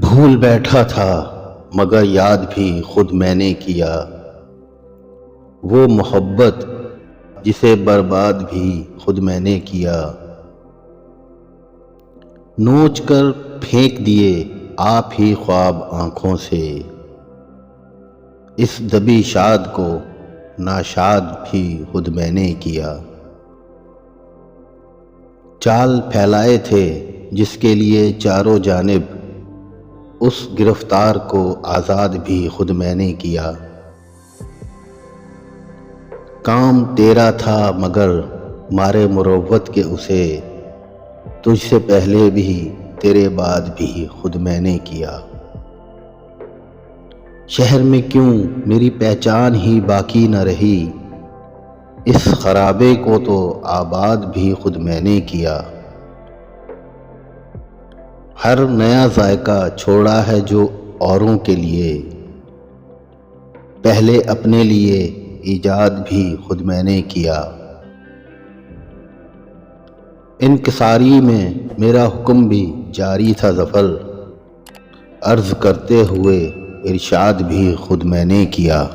بھول بیٹھا تھا مگر یاد بھی خود میں نے کیا، وہ محبت جسے برباد بھی خود میں نے کیا۔ نوچ کر پھینک دیے آپ ہی خواب آنکھوں سے، اس دبی شاد کو ناشاد بھی خود میں نے کیا۔ چال پھیلائے تھے جس کے لیے چاروں جانب، اس گرفتار کو آزاد بھی خود میں نے کیا۔ کام تیرا تھا مگر مارے مروت کے اسے، تجھ سے پہلے بھی تیرے بعد بھی خود میں نے کیا۔ شہر میں کیوں میری پہچان ہی باقی نہ رہی، اس خرابے کو تو آباد بھی خود میں نے کیا۔ ہر نیا ذائقہ چھوڑا ہے جو اوروں کے لیے، پہلے اپنے لیے ایجاد بھی خود میں نے کیا۔ انکساری میں میرا حکم بھی جاری تھا ظفر، عرض کرتے ہوئے ارشاد بھی خود میں نے کیا۔